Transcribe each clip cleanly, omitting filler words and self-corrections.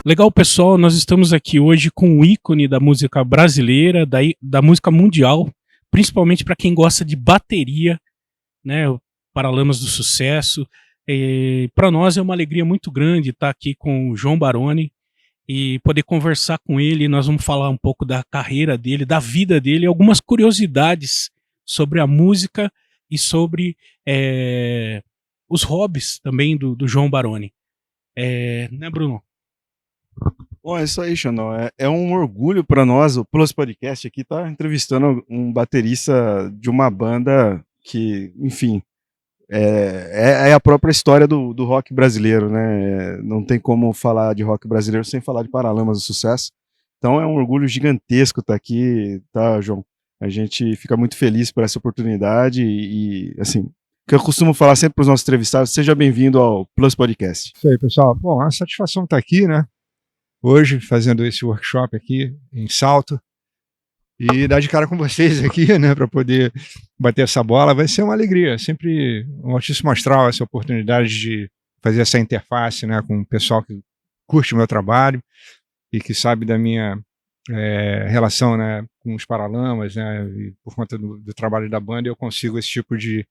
Legal, pessoal, nós estamos aqui hoje com um ícone da música brasileira, da música mundial, principalmente para quem gosta de bateria, né? O Paralamas do Sucesso. Para nós é uma alegria muito grande estar aqui com o João Baroni e poder conversar com ele. Nós vamos falar um pouco da carreira dele, da vida dele, algumas curiosidades sobre a música e sobre os hobbies também do João Baroni. Né, Bruno? Bom, é isso aí, Xandão. É um orgulho para nós, o Plus Podcast aqui, tá entrevistando um baterista de uma banda que, enfim, é a própria história do rock brasileiro, né? Não tem como falar de rock brasileiro sem falar de Paralamas do Sucesso. Então é um orgulho gigantesco estar aqui, tá, João? A gente fica muito feliz por essa oportunidade assim, o que eu costumo falar sempre para os nossos entrevistados, seja bem-vindo ao Plus Podcast. Isso aí, pessoal. Bom, a satisfação estar aqui, né? Hoje, fazendo esse workshop aqui em Salto e dar de cara com vocês aqui, né? Para poder bater essa bola. Vai ser uma alegria, sempre um altíssimo astral essa oportunidade de fazer essa interface, né? Com o pessoal que curte o meu trabalho e que sabe da minha relação, né? Com os Paralamas, né? E por conta do trabalho da banda, eu consigo esse tipo de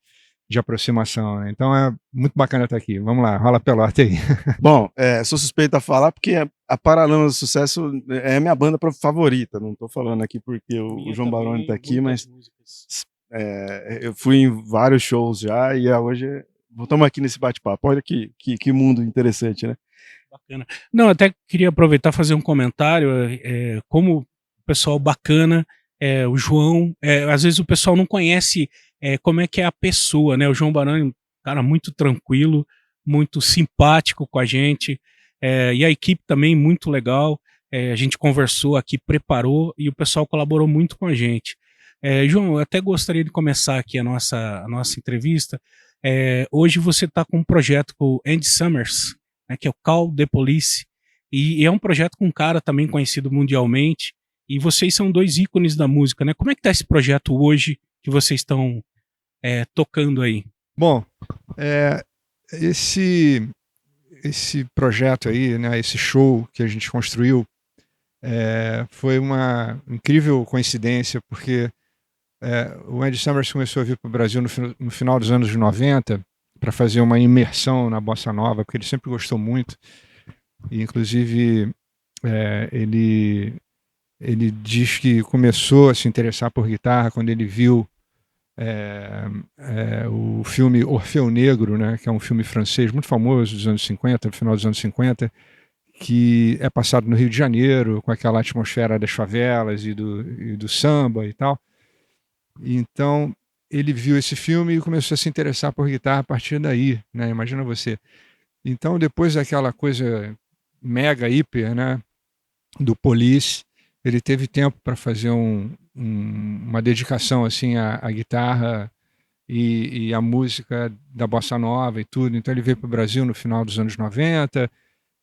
aproximação, né? Então é muito bacana estar aqui. Vamos lá, rola a pelota aí. Bom, sou suspeito a falar porque a Paralamas do Sucesso é a minha banda favorita. Não estou falando aqui porque o João Baroni está aqui, mas eu fui em vários shows já e hoje estamos aqui nesse bate-papo. Olha que mundo interessante, né? Bacana. Não, até queria aproveitar e fazer um comentário, como o pessoal bacana, o João, às vezes o pessoal não conhece como é que é a pessoa, né? O João Baroni, um cara muito tranquilo, muito simpático com a gente, e a equipe também muito legal. A gente conversou aqui, preparou e o pessoal colaborou muito com a gente. João, eu até gostaria de começar aqui a nossa entrevista. Hoje você está com um projeto com o Andy Summers, né, que é o Call the Police, e é um projeto com um cara também conhecido mundialmente, e vocês são dois ícones da música, né? Como é que está esse projeto hoje que vocês estão tocando aí? Bom, esse projeto aí, né, esse show que a gente construiu, foi uma incrível coincidência, porque o Andy Summers começou a vir para o Brasil no final dos anos 90 para fazer uma imersão na bossa nova, porque ele sempre gostou muito, e inclusive ele diz que começou a se interessar por guitarra quando ele viu o filme Orfeu Negro, né, que é um filme francês muito famoso dos anos 50, no final dos anos 50, que é passado no Rio de Janeiro, com aquela atmosfera das favelas e do samba e tal. Então, ele viu esse filme e começou a se interessar por guitarra a partir daí, né? Imagina você. Então, depois daquela coisa mega hiper, né, do Police, ele teve tempo para fazer uma dedicação assim à guitarra e à música da bossa nova e tudo. Então ele veio para o Brasil no final dos anos 90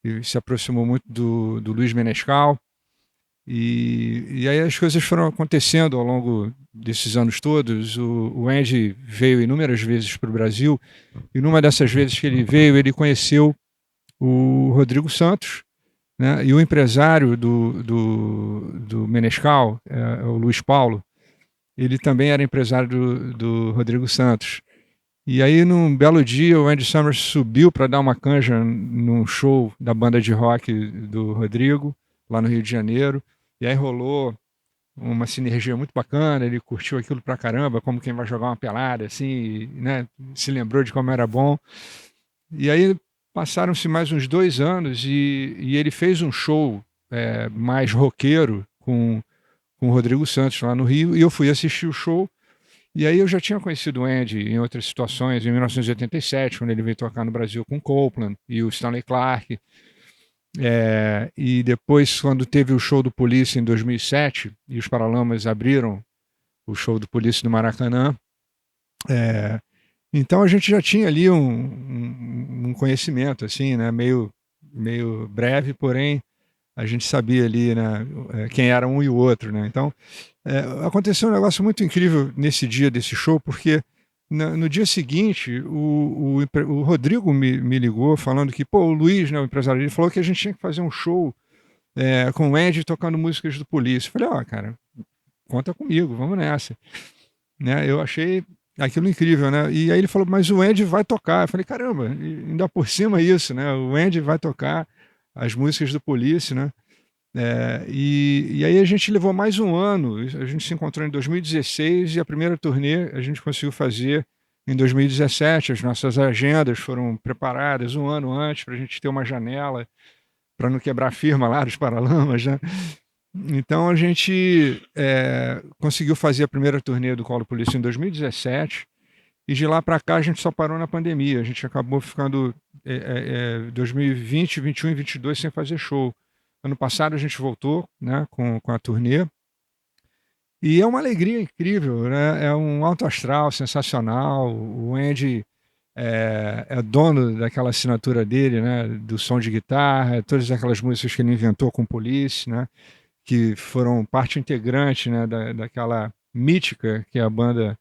e se aproximou muito do Luiz Menescal. E aí as coisas foram acontecendo ao longo desses anos todos. O Andy veio inúmeras vezes para o Brasil, e numa dessas vezes que ele veio, ele conheceu o Rodrigo Santos, né? E o empresário do Menescal, o Luiz Paulo, ele também era empresário do Rodrigo Santos. E aí, num belo dia, o Andy Summers subiu para dar uma canja num show da banda de rock do Rodrigo, lá no Rio de Janeiro. E aí rolou uma sinergia muito bacana, ele curtiu aquilo pra caramba, como quem vai jogar uma pelada, assim, né? Se lembrou de como era bom. E aí passaram-se mais uns 2 anos e ele fez um show mais roqueiro com o Rodrigo Santos lá no Rio, e eu fui assistir o show. E aí eu já tinha conhecido o Andy em outras situações, em 1987, quando ele veio tocar no Brasil com o Copeland e o Stanley Clarke. E depois, quando teve o show do Police em 2007, e os Paralamas abriram o show do Police no Maracanã, então a gente já tinha ali um conhecimento, assim, né, meio breve, porém a gente sabia ali, né, quem era um e o outro, né? Então aconteceu um negócio muito incrível nesse dia desse show, porque no dia seguinte o Rodrigo me ligou falando que, pô, o Luiz, né, o empresário, ele falou que a gente tinha que fazer um show com o Andy tocando músicas do Police. Eu falei, cara, conta comigo, vamos nessa. Né? Eu achei aquilo incrível, né? E aí ele falou, mas o Andy vai tocar. Eu falei, caramba, ainda por cima isso, né? O Andy vai tocar as músicas do Police, né? E aí a gente levou mais um ano, a gente se encontrou em 2016 e a primeira turnê a gente conseguiu fazer em 2017. As nossas agendas foram preparadas um ano antes para a gente ter uma janela para não quebrar a firma lá dos Paralamas, né? Então a gente conseguiu fazer a primeira turnê do Colo Polícia em 2017 e de lá para cá a gente só parou na pandemia. A gente acabou ficando 2020, 21 e 22 sem fazer show. Ano passado a gente voltou, né, com a turnê e é uma alegria incrível, né? É um alto astral sensacional. O Andy é dono daquela assinatura dele, né, do som de guitarra, todas aquelas músicas que ele inventou com Police, né, que foram parte integrante, né, daquela mítica que a banda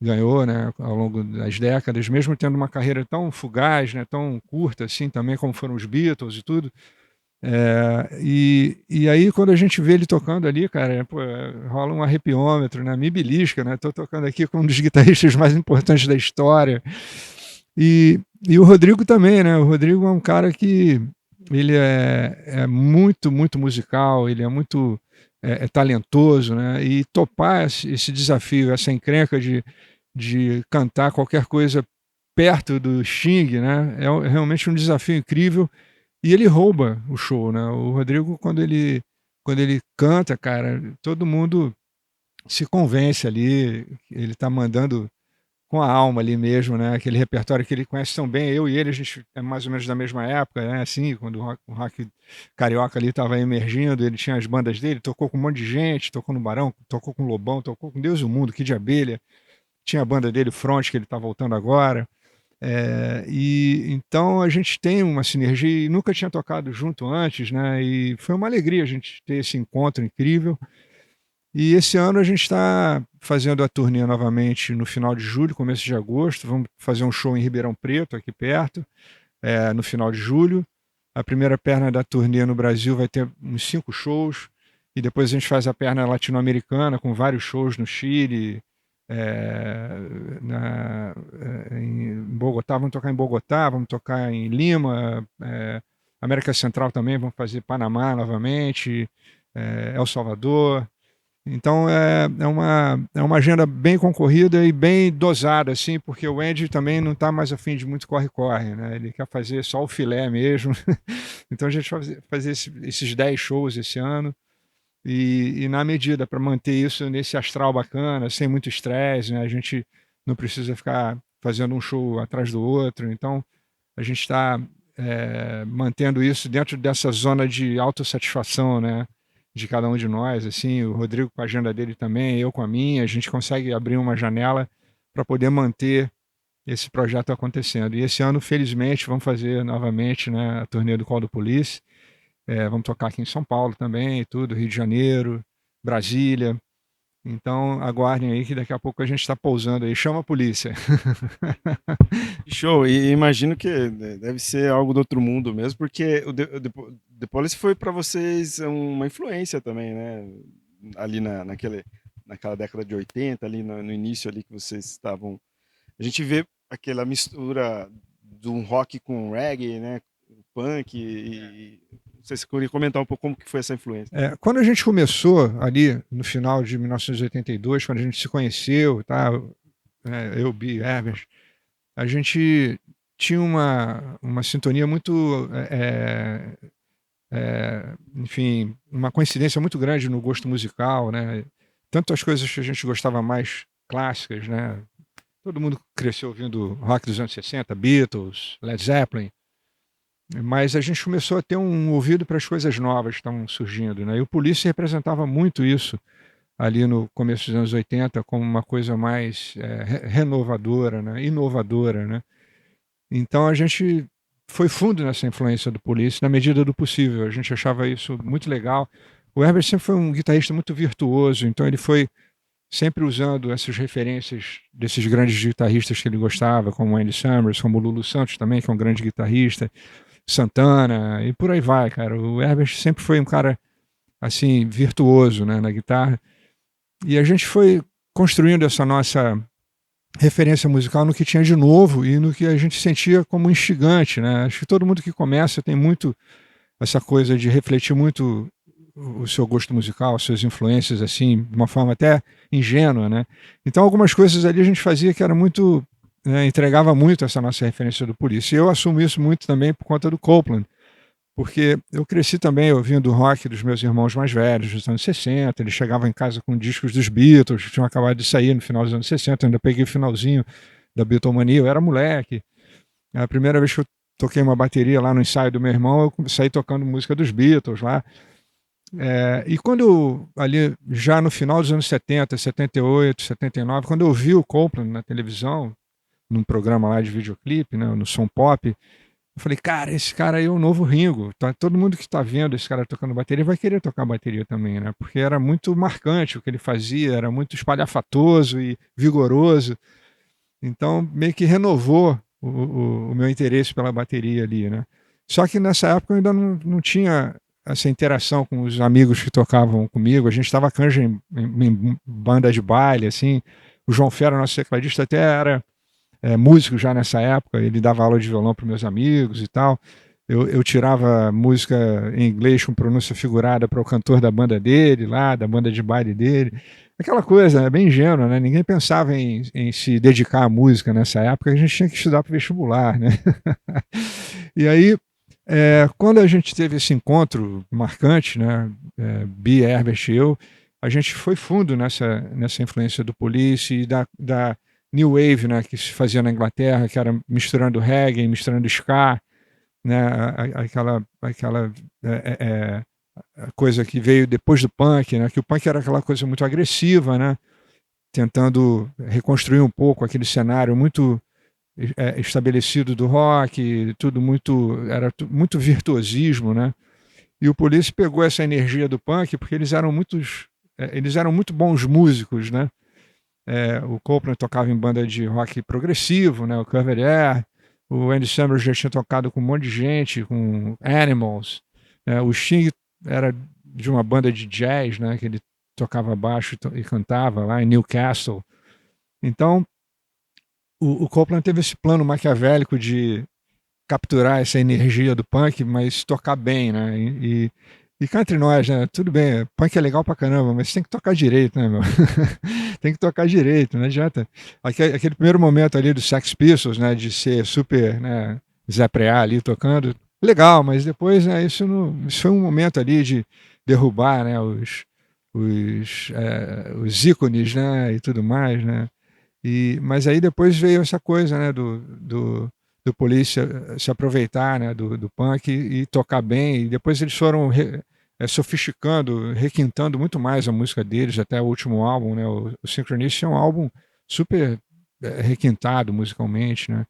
ganhou, né, ao longo das décadas, mesmo tendo uma carreira tão fugaz, né, tão curta assim também como foram os Beatles e tudo. E aí quando a gente vê ele tocando ali, cara, pô, rola um arrepiômetro, né, me belisca, né, tô tocando aqui com um dos guitarristas mais importantes da história. E o Rodrigo também, né, o Rodrigo é um cara que ele é muito, muito musical, ele é muito talentoso, né, e topar esse desafio, essa encrenca de cantar qualquer coisa perto do Sting, né, é realmente um desafio incrível. E ele rouba o show, né? O Rodrigo, quando ele canta, cara, todo mundo se convence ali, ele tá mandando com a alma ali mesmo, né? Aquele repertório que ele conhece tão bem. Eu e ele, a gente é mais ou menos da mesma época, né? Assim, quando o rock carioca ali estava emergindo, ele tinha as bandas dele, tocou com um monte de gente, tocou no Barão, tocou com o Lobão, tocou com Deus e o Mundo, Kid de Abelha. Tinha a banda dele, o Front, que ele tá voltando agora. E então a gente tem uma sinergia e nunca tinha tocado junto antes, né? E foi uma alegria a gente ter esse encontro incrível. E esse ano a gente está fazendo a turnê novamente no final de julho, começo de agosto. Vamos fazer um show em Ribeirão Preto, aqui perto, no final de julho. A primeira perna da turnê no Brasil vai ter uns 5 shows. E depois a gente faz a perna latino-americana com vários shows no Chile, em Bogotá, vamos tocar em Bogotá, vamos tocar em Lima, América Central também, vamos fazer Panamá novamente, El Salvador. Então é uma agenda bem concorrida e bem dosada, assim, porque o Andy também não está mais afim de muito corre-corre, né? Ele quer fazer só o filé mesmo. Então a gente vai fazer esses 10 shows esse ano. E na medida para manter isso nesse astral bacana, sem muito estresse, né? A gente não precisa ficar fazendo um show atrás do outro. Então a gente está mantendo isso dentro dessa zona de autossatisfação, né? De cada um de nós, assim, o Rodrigo com a agenda dele também, eu com a minha, a gente consegue abrir uma janela para poder manter esse projeto acontecendo. E esse ano, felizmente, vamos fazer novamente, né, a turnê do Call do Police. Vamos tocar aqui em São Paulo também, tudo, Rio de Janeiro, Brasília. Então aguardem aí que daqui a pouco a gente está pousando aí. Chama a polícia. Show, e imagino que deve ser algo do outro mundo mesmo, porque o The Police foi para vocês uma influência também, né? Ali naquela década de 80, ali no início ali que vocês estavam. A gente vê aquela mistura de um rock com reggae, né? Punk não sei se você queria comentar um pouco como que foi essa influência. Quando a gente começou ali no final de 1982, quando a gente se conheceu, tá? Eu, Bi, Herbert, a gente tinha uma sintonia muito, enfim, uma coincidência muito grande no gosto musical, né? Tanto as coisas que a gente gostava mais clássicas, né? Todo mundo cresceu ouvindo rock dos anos 60, Beatles, Led Zeppelin, mas a gente começou a ter um ouvido para as coisas novas que estavam surgindo, né? E o Police representava muito isso ali no começo dos anos 80 como uma coisa mais renovadora, né? Inovadora, né? Então a gente foi fundo nessa influência do Police na medida do possível. A gente achava isso muito legal. O Herbert sempre foi um guitarrista muito virtuoso, então ele foi sempre usando essas referências desses grandes guitarristas que ele gostava, como Andy Summers, como o Lulu Santos também, que é um grande guitarrista. Santana, e por aí vai, cara. O Herbert sempre foi um cara, assim, virtuoso, né, na guitarra. E a gente foi construindo essa nossa referência musical no que tinha de novo e no que a gente sentia como instigante, né? Acho que todo mundo que começa tem muito essa coisa de refletir muito o seu gosto musical, as suas influências, assim, de uma forma até ingênua, né? Então, algumas coisas ali a gente fazia que era muito, né, entregava muito essa nossa referência do Police. E eu assumo isso muito também por conta do Copeland, porque eu cresci também ouvindo rock dos meus irmãos mais velhos, dos anos 60. Eles chegavam em casa com discos dos Beatles, que tinham acabado de sair no final dos anos 60. Eu ainda peguei o finalzinho da Beatlemania, eu era moleque. A primeira vez que eu toquei uma bateria lá no ensaio do meu irmão, eu saí tocando música dos Beatles lá. E quando ali, já no final dos anos 70, 78, 79, quando eu vi o Copeland na televisão, num programa lá de videoclipe, né, no Som Pop, eu falei, cara, esse cara aí é o novo Ringo. Tá, todo mundo que está vendo esse cara tocando bateria vai querer tocar bateria também, né? Porque era muito marcante o que ele fazia, era muito espalhafatoso e vigoroso. Então, meio que renovou o meu interesse pela bateria ali, né? Só que nessa época eu ainda não tinha essa interação com os amigos que tocavam comigo. A gente estava canja em banda de baile, assim. O João Fera, nosso tecladista, até era músico já nessa época. Ele dava aula de violão para meus amigos e tal. Eu tirava música em inglês com pronúncia figurada para o cantor da banda dele, lá, da banda de baile dele. Aquela coisa, né, bem ingênua, né? Ninguém pensava em se dedicar à música nessa época, a gente tinha que estudar para vestibular, né? E aí, quando a gente teve esse encontro marcante, né, Bi, Herbert e eu, a gente foi fundo nessa influência do Police e da New Wave, né, que se fazia na Inglaterra, que era misturando reggae, misturando ska, né, aquela coisa que veio depois do punk, né, que o punk era aquela coisa muito agressiva, né, tentando reconstruir um pouco aquele cenário muito estabelecido do rock, tudo muito, era muito virtuosismo, né, e o Police pegou essa energia do punk porque eles eram muito bons músicos, né. O Copeland tocava em banda de rock progressivo, né, o Covered Air. O Andy Summers já tinha tocado com um monte de gente, com Animals. O Sting era de uma banda de jazz, né, que ele tocava baixo e cantava lá em Newcastle. Então, o Copeland teve esse plano maquiavélico de capturar essa energia do punk, mas tocar bem, né? E cá entre nós, né? Tudo bem, punk é legal pra caramba, mas tem que tocar direito, né, meu? Tem que tocar direito, não adianta. Aquele primeiro momento ali do Sex Pistols, né, de ser super, né, Zé Preá ali tocando, legal, mas depois, né, isso foi um momento ali de derrubar, né, os ícones, né, e tudo mais, né? Mas aí depois veio essa coisa, né, do Police se aproveitar, né, do punk e tocar bem. E depois eles foram sofisticando, requintando muito mais a música deles, até o último álbum, né, o Synchronicity é um álbum super requintado musicalmente, né.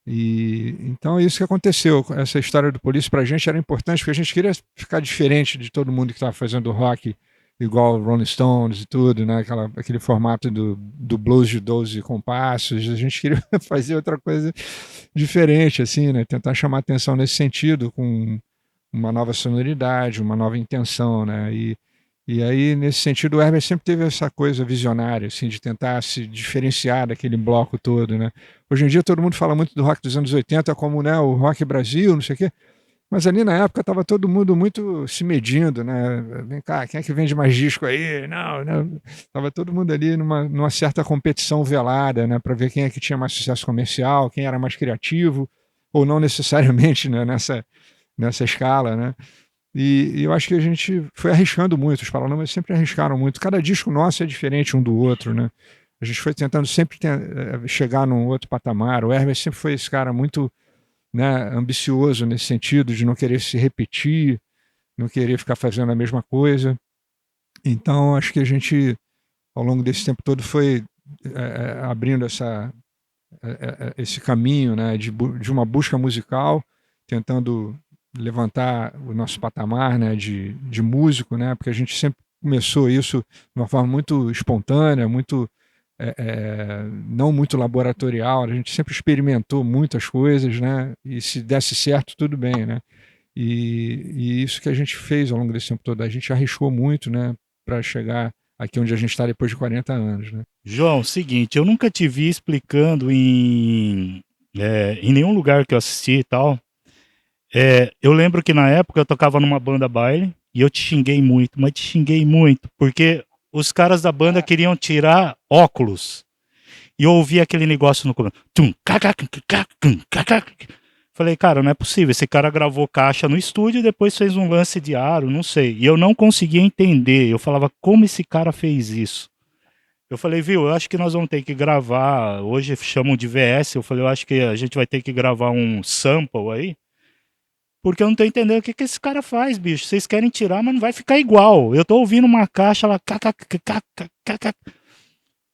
E então é isso que aconteceu. Essa história do Police pra gente era importante porque a gente queria ficar diferente de todo mundo que estava fazendo rock igual Rolling Stones e tudo, né? Aquele formato do blues de 12 compassos. A gente queria fazer outra coisa diferente, assim, né? Tentar chamar atenção nesse sentido, com uma nova sonoridade, uma nova intenção, né? E aí, nesse sentido, o Herbert sempre teve essa coisa visionária, assim, de tentar se diferenciar daquele bloco todo, né? Hoje em dia todo mundo fala muito do rock dos anos 80 como, né, o rock Brasil, não sei o quê. Mas ali na época estava todo mundo muito se medindo, né? Vem cá, quem é que vende mais disco aí? Não, não. Tava todo mundo ali numa certa competição velada, né? Para ver quem é que tinha mais sucesso comercial, quem era mais criativo, ou não necessariamente, né, nessa escala, né? E eu acho que a gente foi arriscando muito, os Paralamas sempre arriscaram muito. Cada disco nosso é diferente um do outro, né? A gente foi tentando sempre chegar num outro patamar. O Hermes sempre foi esse cara muito, né, ambicioso nesse sentido de não querer se repetir, não querer ficar fazendo a mesma coisa. Então, acho que a gente, ao longo desse tempo todo, foi abrindo esse caminho, né, de uma busca musical, tentando levantar o nosso patamar, né, de músico, né, porque a gente sempre começou isso de uma forma muito espontânea, muito não muito laboratorial, a gente sempre experimentou muitas coisas, né? E se desse certo, tudo bem, né? E isso que a gente fez ao longo desse tempo todo, a gente arriscou muito, né? Para chegar aqui onde a gente está depois de 40 anos, né? João, seguinte, eu nunca te vi explicando em nenhum lugar que eu assisti e tal. Eu lembro que na época eu tocava numa banda baile e eu te xinguei muito, mas te xinguei muito, porque os caras da banda queriam tirar óculos. E eu ouvi aquele negócio no começo. Falei, cara, não é possível. Esse cara gravou caixa no estúdio e depois fez um lance de aro, não sei. E eu não conseguia entender. Eu falava, como esse cara fez isso? Eu falei, viu, eu acho que nós vamos ter que gravar. Hoje chamam de VS. Eu falei, eu acho que a gente vai ter que gravar um sample aí. Porque eu não tô entendendo o que esse cara faz, bicho. Vocês querem tirar, mas não vai ficar igual. Eu tô ouvindo uma caixa lá.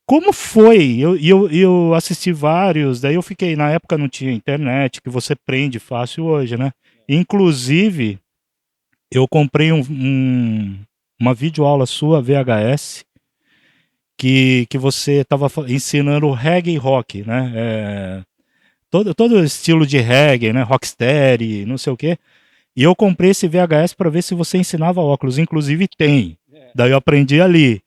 Como foi? Eu assisti vários, daí eu fiquei, na época não tinha internet, que você prende fácil hoje, né? Inclusive, eu comprei uma videoaula sua, VHS, que você estava ensinando reggae rock, né? Todo estilo de reggae, né? Rocksteady, não sei o quê. E eu comprei esse VHS para ver se você ensinava óculos, inclusive tem. Daí eu aprendi ali.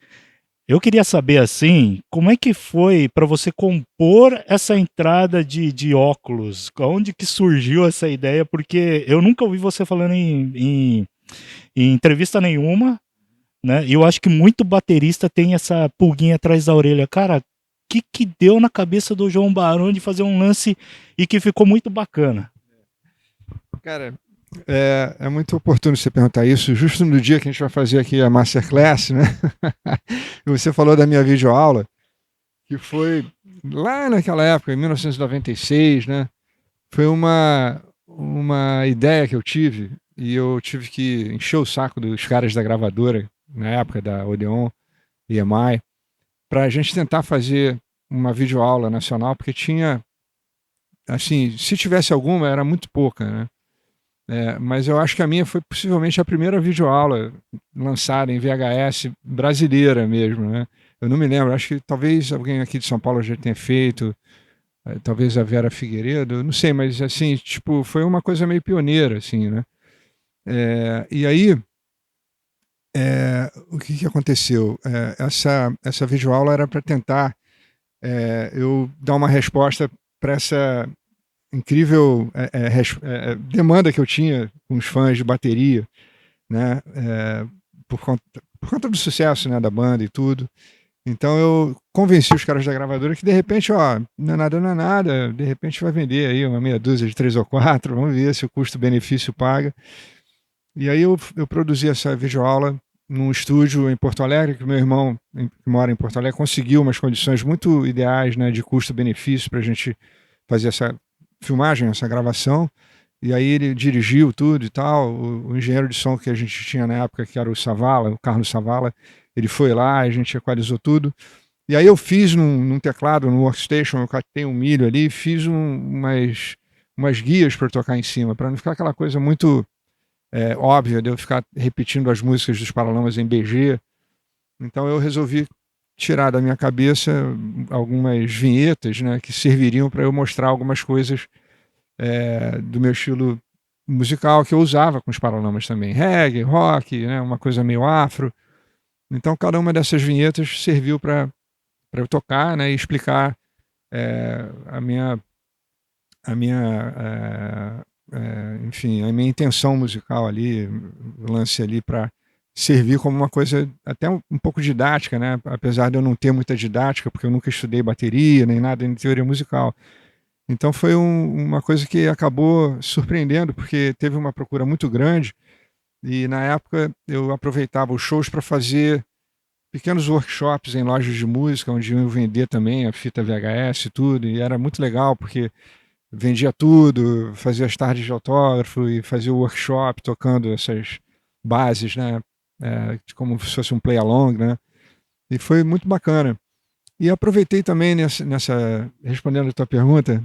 Eu queria saber, assim, como é que foi para você compor essa entrada de óculos? Onde que surgiu essa ideia? Porque eu nunca ouvi você falando em entrevista nenhuma, né? E eu acho que muito baterista tem essa pulguinha atrás da orelha. Cara, o que deu na cabeça do João Barão de fazer um lance e que ficou muito bacana? Cara, é muito oportuno você perguntar isso, justo no dia que a gente vai fazer aqui a Masterclass, né? E você falou da minha videoaula, que foi lá naquela época, em 1996, né? Foi uma ideia que eu tive, e eu tive que encher o saco dos caras da gravadora, na época da Odeon e EMI, para a gente tentar fazer uma videoaula nacional, porque tinha, assim, se tivesse alguma, era muito pouca, né? Mas eu acho que a minha foi possivelmente a primeira videoaula lançada em VHS brasileira mesmo, né? Eu não me lembro, acho que talvez alguém aqui de São Paulo já tenha feito, talvez a Vera Figueiredo, não sei, mas assim, tipo, foi uma coisa meio pioneira, assim, né? E aí, o que aconteceu? Essa videoaula era para tentar eu dar uma resposta para essa incrível demanda que eu tinha com os fãs de bateria, né? Por conta do sucesso, né, da banda e tudo. Então eu convenci os caras da gravadora que de repente, ó, não é nada, de repente vai vender aí uma meia dúzia de 3 ou 4, vamos ver se o custo-benefício paga. E aí eu produzi essa videoaula num estúdio em Porto Alegre, que meu irmão, que mora em Porto Alegre, conseguiu umas condições muito ideais, né, de custo-benefício para a gente fazer essa filmagem, essa gravação. E aí ele dirigiu tudo e tal. O engenheiro de som que a gente tinha na época, que era o Savala, o Carlos Savala, ele foi lá, a gente equalizou tudo. E aí eu fiz num teclado, no workstation, eu catei um milho ali, fiz umas guias para tocar em cima, para não ficar aquela coisa muito óbvia de eu ficar repetindo as músicas dos Paralamas em BG. Então eu resolvi tirar da minha cabeça algumas vinhetas, né, que serviriam para eu mostrar algumas coisas do meu estilo musical que eu usava com os Paralamas também. Reggae, rock, né, uma coisa meio afro. Então cada uma dessas vinhetas serviu para eu tocar, né, e explicar a minha enfim, a minha intenção musical ali, o lance ali para servir como uma coisa até um pouco didática, né? Apesar de eu não ter muita didática, porque eu nunca estudei bateria nem nada em teoria musical. Então foi uma coisa que acabou surpreendendo, porque teve uma procura muito grande e na época eu aproveitava os shows para fazer pequenos workshops em lojas de música, onde eu vender também a fita VHS e tudo, e era muito legal, porque vendia tudo, fazia as tardes de autógrafo e fazia o workshop tocando essas bases, né? Como se fosse um play-along, né? E foi muito bacana. E aproveitei também respondendo a tua pergunta,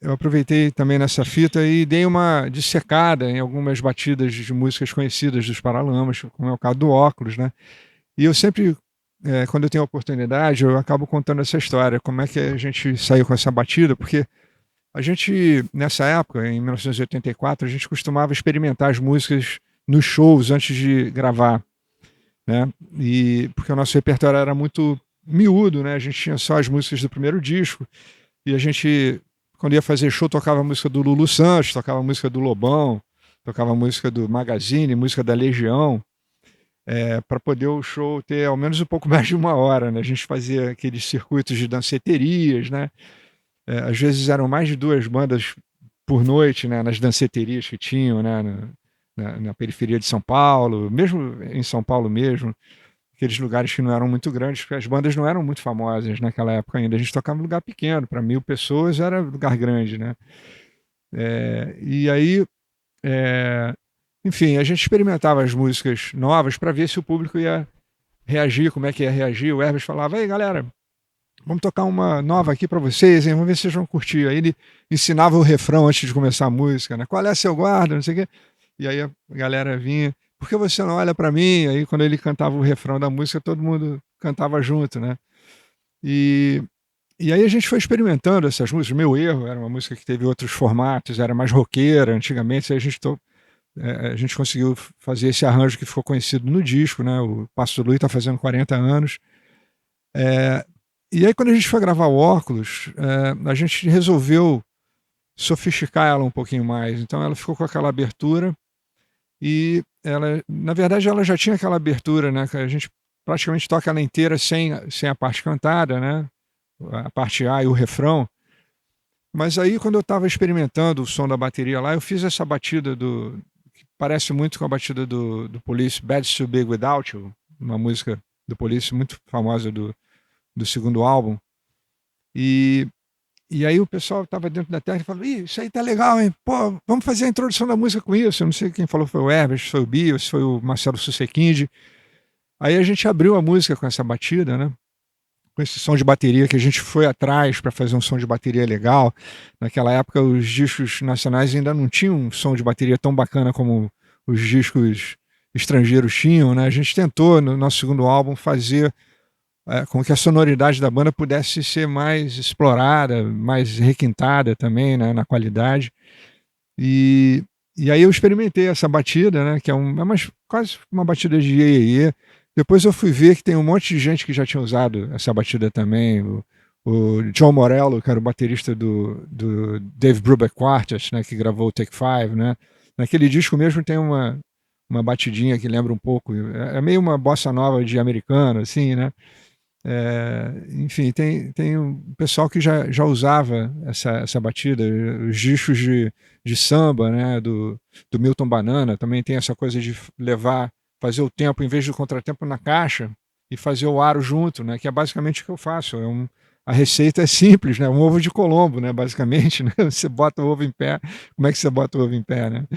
eu aproveitei também nessa fita e dei uma dissecada em algumas batidas de músicas conhecidas dos Paralamas, como é o caso do Óculos, né? E eu sempre quando eu tenho a oportunidade, eu acabo contando essa história, como é que a gente saiu com essa batida, porque a gente, nessa época, em 1984, a gente costumava experimentar as músicas nos shows antes de gravar, né? E porque o nosso repertório era muito miúdo, né? A gente tinha só as músicas do primeiro disco e a gente, quando ia fazer show, tocava a música do Lulu Santos, tocava a música do Lobão, tocava a música do Magazine, música da Legião, para poder o show ter ao menos um pouco mais de 1 hora, né? A gente fazia aqueles circuitos de danceterias, né? Às vezes eram mais de 2 bandas por noite, né? Nas danceterias que tinham, né? Na periferia de São Paulo, mesmo em São Paulo mesmo, aqueles lugares que não eram muito grandes, porque as bandas não eram muito famosas naquela época ainda. A gente tocava em lugar pequeno, para 1.000 pessoas era lugar grande, né? E aí, enfim, a gente experimentava as músicas novas para ver se o público ia reagir, como é que ia reagir. O Hermes falava: "Ei, galera, vamos tocar uma nova aqui para vocês, hein? Vamos ver se vocês vão curtir." Aí ele ensinava o refrão antes de começar a música, né? "Qual é seu guarda?", não sei o quê. E aí a galera vinha: "Por que você não olha para mim?" Aí quando ele cantava o refrão da música, todo mundo cantava junto, né? E, e aí a gente foi experimentando essas músicas. Meu Erro era uma música que teve outros formatos, era mais roqueira antigamente. Aí a gente conseguiu fazer esse arranjo que ficou conhecido no disco, né? O Passo do Luiz está fazendo 40 anos. E aí quando a gente foi gravar o Óculos, a gente resolveu sofisticar ela um pouquinho mais. Então ela ficou com aquela abertura e ela, na verdade, ela já tinha aquela abertura, né? Que a gente praticamente toca ela inteira sem a parte cantada, né? A parte A e o refrão. Mas aí quando eu estava experimentando o som da bateria lá, eu fiz essa batida que parece muito com a batida do Police, Bad to Big Without You, uma música do Police muito famosa do segundo álbum. E aí o pessoal estava dentro da terra e falou: "Ih, isso aí tá legal, hein? Pô, vamos fazer a introdução da música com isso." Eu não sei quem falou, foi o Herbert, foi o Bio, se foi o Marcelo Susequinde. Aí a gente abriu a música com essa batida, né? Com esse som de bateria que a gente foi atrás para fazer um som de bateria legal. Naquela época os discos nacionais ainda não tinham um som de bateria tão bacana como os discos estrangeiros tinham, né? A gente tentou no nosso segundo álbum fazer com que a sonoridade da banda pudesse ser mais explorada, mais requintada também, né, na qualidade. E aí eu experimentei essa batida, né, que quase uma batida de iê. Depois eu fui ver que tem um monte de gente que já tinha usado essa batida também. O John Morello, que era o baterista do Dave Brubeck Quartet, né, que gravou o Take Five, né. Naquele disco mesmo tem uma batidinha que lembra um pouco, é meio uma bossa nova de americano, assim, né. Enfim, tem um pessoal que já usava essa batida, os discos de samba, né, do Milton Banana, também tem essa coisa de fazer o tempo, em vez do contratempo na caixa, e fazer o aro junto, né, que é basicamente o que eu faço. A receita é simples, né, um ovo de Colombo, né, basicamente, né, você bota o ovo em pé. Como é que você bota o ovo em pé, né?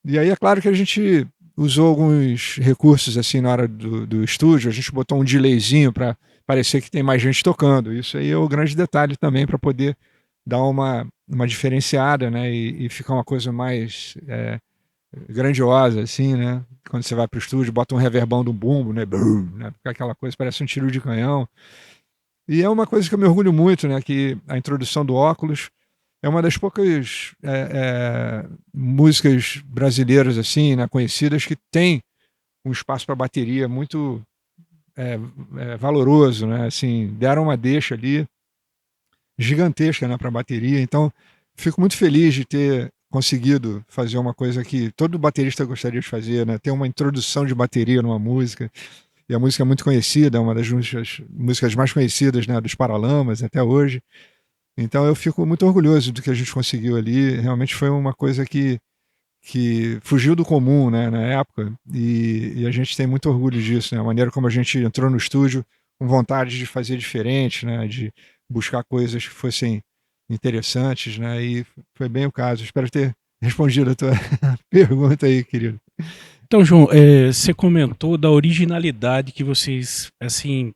E aí é claro que a gente usou alguns recursos assim na hora do estúdio. A gente botou um delayzinho para parecer que tem mais gente tocando. Isso aí é o grande detalhe também, para poder dar uma diferenciada, né? E ficar uma coisa mais grandiosa, assim, né? Quando você vai para o estúdio, bota um reverbão do bumbo, né? Brum, né? Fica aquela coisa, parece um tiro de canhão. E é uma coisa que eu me orgulho muito, né? Que a introdução do Óculos é uma das poucas músicas brasileiras, assim, né, conhecidas, que tem um espaço para bateria muito valoroso, né? Assim, deram uma deixa ali gigantesca, né, para bateria. Então, fico muito feliz de ter conseguido fazer uma coisa que todo baterista gostaria de fazer, né? Ter uma introdução de bateria numa música. E a música é muito conhecida, é uma das músicas mais conhecidas, né, dos Paralamas até hoje. Então eu fico muito orgulhoso do que a gente conseguiu ali. Realmente foi uma coisa que fugiu do comum, né, na época, e a gente tem muito orgulho disso, né? A maneira como a gente entrou no estúdio com vontade de fazer diferente, né, de buscar coisas que fossem interessantes, né, e foi bem o caso. Espero ter respondido a tua pergunta aí, querido. Então, João, você comentou da originalidade que vocês, assim,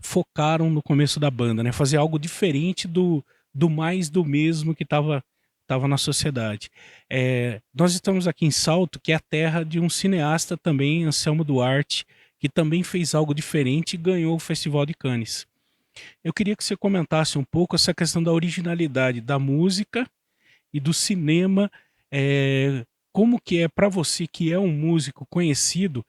focaram no começo da banda, né? Fazer algo diferente do mais do mesmo que estava na sociedade. Nós estamos aqui em Salto, que é a terra de um cineasta também, Anselmo Duarte, que também fez algo diferente e ganhou o Festival de Cannes. Eu queria que você comentasse um pouco essa questão da originalidade da música e do cinema, como que é para você, que é um músico conhecido,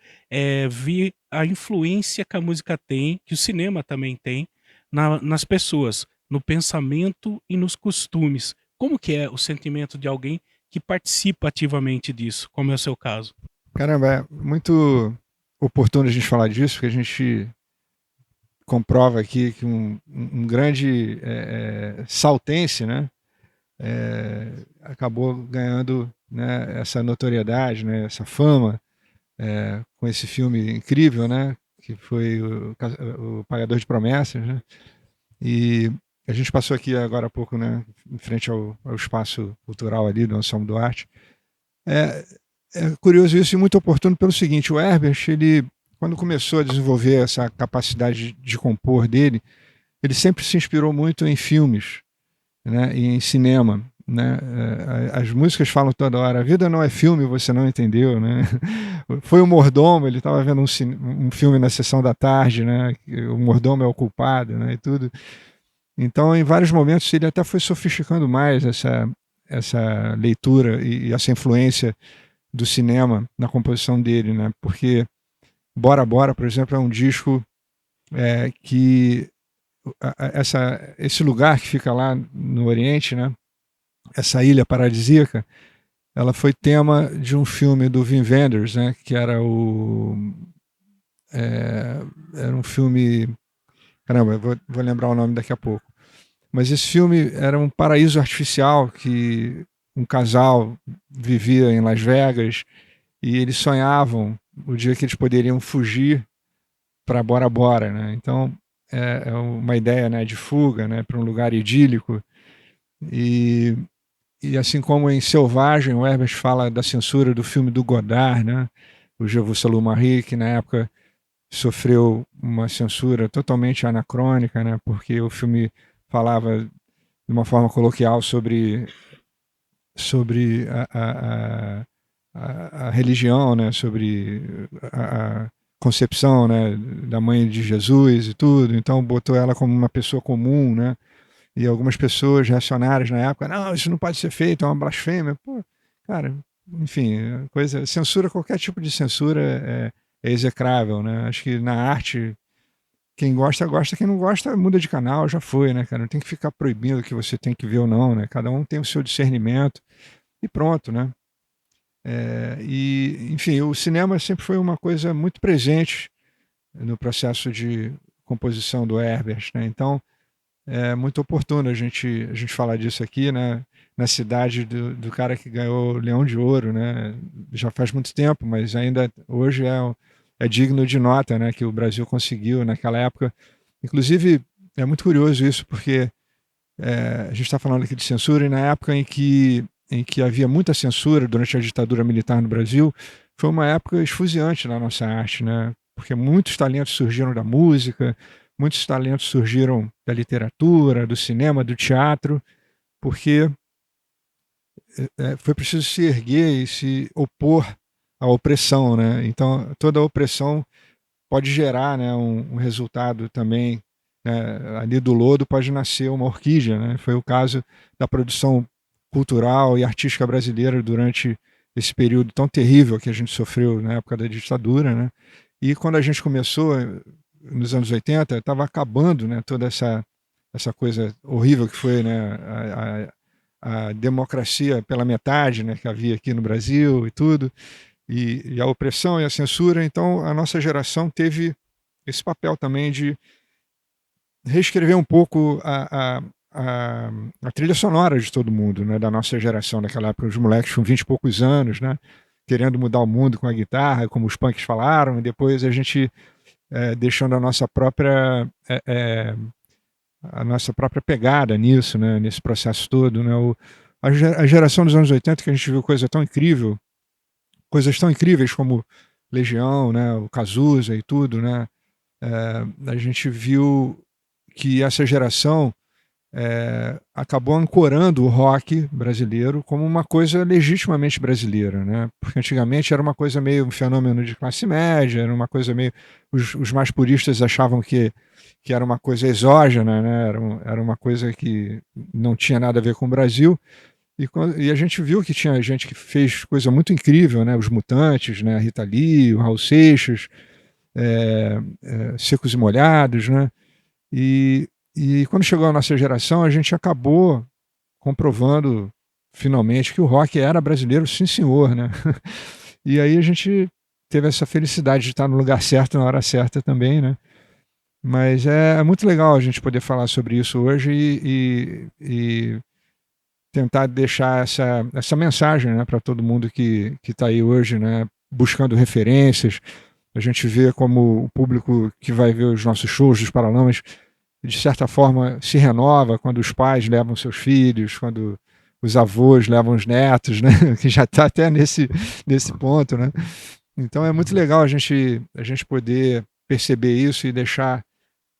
ver a influência que a música tem, que o cinema também tem, nas pessoas, no pensamento e nos costumes. Como que é o sentimento de alguém que participa ativamente disso, como é o seu caso? Caramba, é muito oportuno a gente falar disso, porque a gente comprova aqui que um grande saltense, né, acabou ganhando, né, essa notoriedade, né, essa fama, com esse filme incrível, né, que foi o Pagador de Promessas, né, e a gente passou aqui agora há pouco, né, em frente ao espaço cultural ali do Anselmo Duarte. É, é curioso isso e muito oportuno pelo seguinte: o Herbert, ele, quando começou a desenvolver essa capacidade de compor dele, ele sempre se inspirou muito em filmes, né, e em cinema. Né? As músicas falam toda hora: a vida não é filme, você não entendeu. Né? Foi o mordomo, ele estava vendo um filme na sessão da tarde, né? O mordomo é o culpado, né? E tudo. Então, em vários momentos, ele até foi sofisticando mais essa leitura e essa influência do cinema na composição dele, né? Porque Bora Bora, por exemplo, é um disco que esse lugar que fica lá no Oriente, né? Essa ilha paradisíaca, ela foi tema de um filme do Wim Wenders, né? Que era era um filme, caramba, eu vou lembrar o nome daqui a pouco. Mas esse filme era um paraíso artificial que um casal vivia em Las Vegas e eles sonhavam o dia que eles poderiam fugir para Bora Bora, né? Então é uma ideia, né, de fuga, né, para um lugar idílico. E assim como em Selvagem, o Herbert fala da censura do filme do Godard, né, o Je vous salue Marie, que na época sofreu uma censura totalmente anacrônica, né, porque o filme falava de uma forma coloquial sobre a religião, né, sobre a concepção, né, da mãe de Jesus e tudo. Então botou ela como uma pessoa comum, né? E algumas pessoas reacionárias na época: não, isso não pode ser feito, é uma blasfêmia. Pô, cara, enfim, censura, qualquer tipo de censura é execrável, né? Acho que na arte, quem gosta, gosta, quem não gosta, muda de canal, já foi, né, cara? Não tem que ficar proibindo o que você tem que ver ou não, né? Cada um tem o seu discernimento e pronto, né? Enfim, o cinema sempre foi uma coisa muito presente no processo de composição do Herbert, né? Então, é muito oportuno a gente falar disso aqui, né? Na cidade do cara que ganhou o Leão de Ouro, né? Já faz muito tempo, mas ainda hoje é digno de nota, né? Que o Brasil conseguiu naquela época. Inclusive, é muito curioso isso, porque a gente está falando aqui de censura, e na época em que havia muita censura durante a ditadura militar no Brasil, foi uma época esfuziante na nossa arte, né? Porque muitos talentos surgiram da música, muitos talentos surgiram da literatura, do cinema, do teatro, porque foi preciso se erguer e se opor à opressão, né? Então, toda opressão pode gerar, né, um resultado também, né? Ali do lodo pode nascer uma orquídea, né? Foi o caso da produção cultural e artística brasileira durante esse período tão terrível que a gente sofreu na época da ditadura, né? E quando a gente começou nos anos 80, estava acabando, né, toda essa coisa horrível que foi, né, a democracia pela metade, né, que havia aqui no Brasil e tudo, e a opressão e a censura. Então a nossa geração teve esse papel também de reescrever um pouco a trilha sonora de todo mundo, né, da nossa geração, daquela época, os moleques com 20 e poucos anos, né, querendo mudar o mundo com a guitarra, como os punks falaram, e depois a gente deixando a nossa própria pegada nisso, né, nesse processo todo, né, a geração dos anos 80, que a gente viu coisas tão incríveis como Legião, né, o Cazuza e tudo, né, a gente viu que essa geração acabou ancorando o rock brasileiro como uma coisa legitimamente brasileira, né? Porque antigamente era uma coisa meio um fenômeno de classe média, era uma coisa meio... Os mais puristas achavam que era uma coisa exógena, né? Era uma coisa que não tinha nada a ver com o Brasil. E a gente viu que tinha gente que fez coisa muito incrível, né? Os Mutantes, né? A Rita Lee, o Raul Seixas, Secos e Molhados, né? E quando chegou a nossa geração, a gente acabou comprovando finalmente que o rock era brasileiro, sim senhor, né? E aí a gente teve essa felicidade de estar no lugar certo na hora certa também, né? Mas é muito legal a gente poder falar sobre isso hoje e tentar deixar essa mensagem, né, para todo mundo que está aí hoje, né, buscando referências. A gente vê como o público que vai ver os nossos shows dos Paralamas, de certa forma, se renova quando os pais levam seus filhos, quando os avós levam os netos, né, que já está até nesse ponto, né. Então é muito legal a gente poder perceber isso e deixar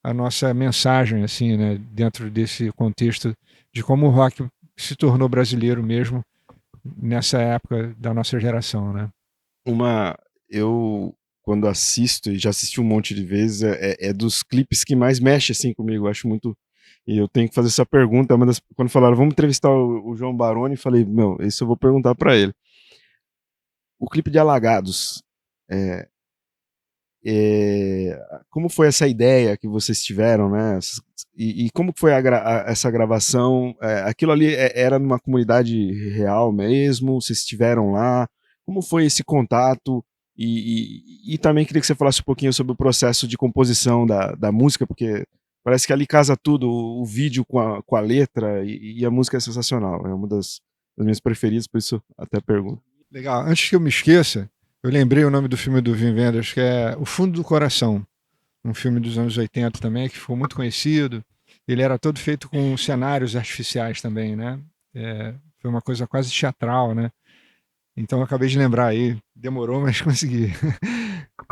a nossa mensagem, assim, né, dentro desse contexto de como o rock se tornou brasileiro mesmo nessa época da nossa geração, né? Eu, quando assisto, e já assisti um monte de vezes, é dos clipes que mais mexe, assim, comigo, eu acho muito... E eu tenho que fazer essa pergunta, quando falaram, vamos entrevistar o João Baroni, falei, meu, isso eu vou perguntar pra ele. O clipe de Alagados, é, é, como foi essa ideia que vocês tiveram, né? E como foi essa gravação? Aquilo ali era numa comunidade real mesmo? Vocês estiveram lá? Como foi esse contato? E também queria que você falasse um pouquinho sobre o processo de composição da música, porque parece que ali casa tudo, o vídeo com a letra, e a música é sensacional. É uma das minhas preferidas, por isso até pergunto. Legal. Antes que eu me esqueça, eu lembrei o nome do filme do Wim Wenders, que é O Fundo do Coração, um filme dos anos 80 também, que ficou muito conhecido. Ele era todo feito com cenários artificiais também, né? Foi uma coisa quase teatral, né? Então eu acabei de lembrar aí, demorou, mas consegui.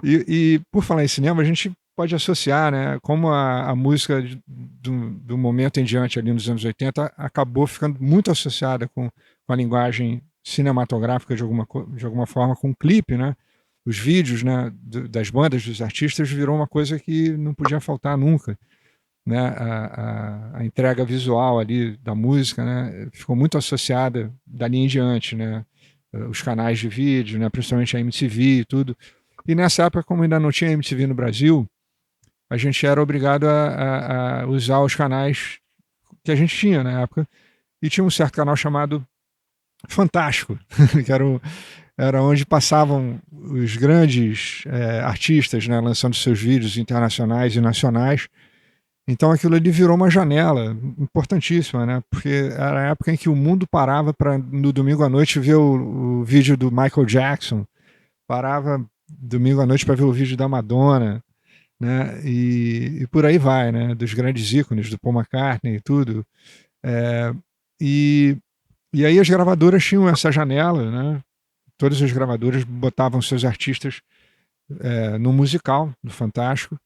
E por falar em cinema, a gente pode associar, né, como a música do momento em diante, ali nos anos 80, acabou ficando muito associada com a linguagem cinematográfica de alguma forma, com o clipe, né? Os vídeos, né, das bandas, dos artistas, virou uma coisa que não podia faltar nunca. Né? A entrega visual ali da música, né, ficou muito associada dali em diante, né? Os canais de vídeo, né, principalmente a MTV e tudo. E nessa época, como ainda não tinha MTV no Brasil, a gente era obrigado a usar os canais que a gente tinha na época. E tinha um certo canal chamado Fantástico, que era onde passavam os grandes artistas, né, lançando seus vídeos internacionais e nacionais. Então aquilo ali virou uma janela importantíssima, né? Porque era a época em que o mundo parava para no domingo à noite ver o vídeo do Michael Jackson, parava domingo à noite para ver o vídeo da Madonna, né? E por aí vai, né? Dos grandes ícones, do Paul McCartney e tudo. É, e, e aí as gravadoras tinham essa janela, né? Todas as gravadoras botavam seus artistas no musical, no Fantástico.